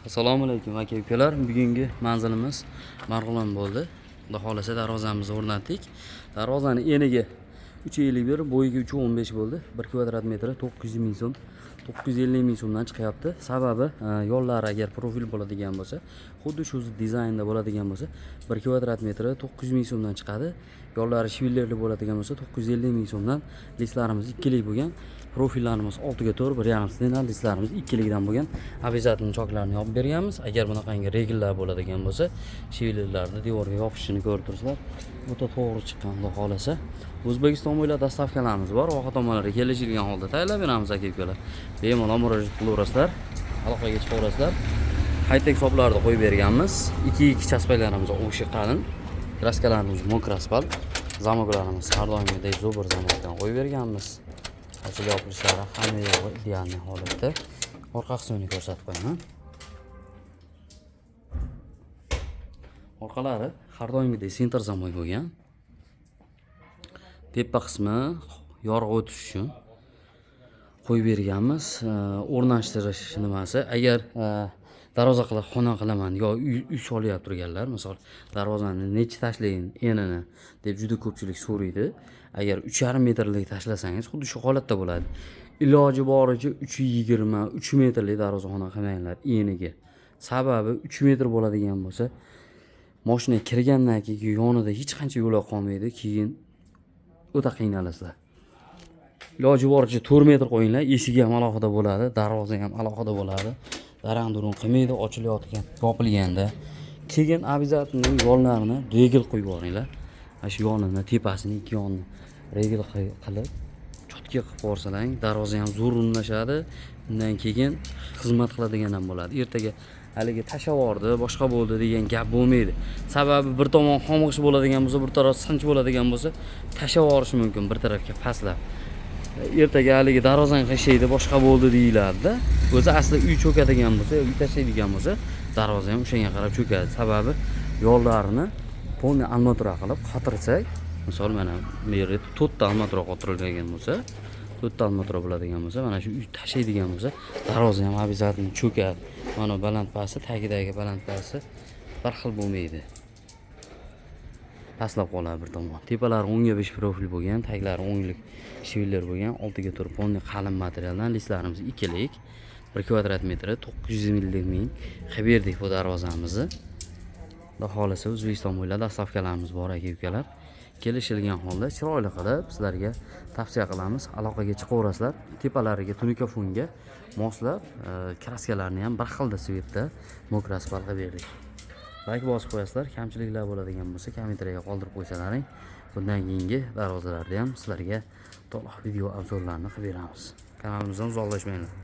Assalomu alaykum aka-ukalar. Bugungi manzilimiz Marg'ilon bo'ldi. Xudo xolasa darvozamizni o'rnatdik. Darvozani eniga 3.51, bo'yiga 3.15 bo'ldi. 1 kvadrat metri 900 ming so'm, 950 ming so'mdan chiqyapti. Sababi yo'llari agar profil bo'ladigan bo'lsa, xuddi shu dizaynda bo'ladigan bo'lsa, 1 kvadrat metri 900 ming so'mdan chiqadi. Yo'llari shivillerli bo'ladigan bo'lsa 950 ming so'mdan. Listlarimiz ikkilik bo'lgan. Profillarimiz 6 ga 4, 1.5 stendal, listlarimiz ikkilikdan bo'lgan. Обязательно choklarini yopib berganmiz. Agar bunaqangi regllar bo'ladigan bo'lsa, shivillerlarni devorga yopishini ko'rib turibsizlar. Bu to'g'ri chiqqan, xudo xolasa. O'zbekiston bo'ylab dastavkalarimiz bor. Voha tomonlarga kelishilgan holda tayyorlab beramiz aka-ukalar. Bemalol murojaat qilaverasizlar, aloqaga chiqaverasizlar. High-tech hisoblarni qo'yib berganmiz. 2 chaspaylarimiz o'shi qalin. Kraskalarimiz mokr asfalt. Zamoklarimiz har doimgidek zo'r zamokdan qo'yib berganmiz. Ochilib yopilishlari hamma yo'g'i ideal holatda. Orqa qismini ko'rsatib qo'yaman. Orqalari har doimgidek senter zamok bo'lgan. Tepa qismi yorug' o'tish uchun qo'yib berganmiz. O'rnashtirish nimasi, agar darvoza qilib xona qilaman yo uy solyapti turganlar, misol darvozani necha tashlayin enini deb juda ko'pchilik so'raydi. Agar 3.5 metrlik tashlasangiz xuddi shu holatda bo'ladi. Iloji boricha 3.20, 3 metrlik darvozaxona qilmanglar eniga. Sababi 3 metr bo'ladigan bo'lsa, mashina kirgandan keyin yonida hech qancha yo'l qolmaydi, keyin o'ta qiynalasizlar. Iloji boricha 4 metr qo'yinglar, eshigi ham alohida bo'ladi, darvoza ham alohida bo'ladi. Darang-durung qilmaydi, ochilayotgan, yopilganda. Keyin обязательно yo'llarni regl qo'yib yuboringlar. Mana shu yonini, tepasini, ikki yonini regl qilib, cho'tka qilib qo'ysalang, darvoza ham zo'r o'rnashadi. Undan keyin xizmat qiladigan ham bo'ladi. Ertaga haligi tashavordi, boshqa bo'ldi degan gap bo'lmaydi. Sababi bir tomon xomg'ish bo'ladigan bo'lsa, bir taraf sinch bo'ladigan bo'lsa, tashavorishi mumkin bir tarafga pastlab. Ertaga haligi darvozani qishaydi, boshqa bo'ldi deyiladi-da. O'zi asli uy cho'kadigan bo'lsa, uy tashlaydigan bo'lsa, darvoza ham o'shanga qarab cho'kadi. Sababi yo'llarini polni armatura qilib qotirsak, misol mana bu yerda 4 ta armatura qotirilgan bo'lsa, 4 ta armatura bo'ladigan bo'lsa, mana shu uy tashlaydigan bo'lsa, darvoza ham обязательно cho'kadi. Mana baland pasti, tagidagi baland pasti bir xil bo'lmaydi. Pastlab qoladi bir tomon. Tepalari 10 ga 5 profil bo'lgan, taglari 10lik shiviller bo'lgan, 6 ga 4 polni qalin materialdan. Listlarimiz ikkilik. 1 kvadrat metri 950 ming qilib berdik bu darvozamizni. Xudo xolasa O'zbekiston bo'ylab dastavkalarimiz bor aka-ukalar. Kelishilgan holda chiroyli qilib sizlarga tavsiya qilamiz. Aloqaga chiqaverasizlar. Tepalariga tunikafonga moslab, kraskalarni ham bir xil svetda mokr asfalt qilib berdik. Like bosib qo'yasizlar, kamchiliklar bo'ladigan bo'lsa kommentariyaga qoldirib qo'ysalaring, bundan keyingi darvozalarda ham sizlarga to'liq video obzorlarni qilib beramiz. Kanalimizdan uzoqlashmanglar.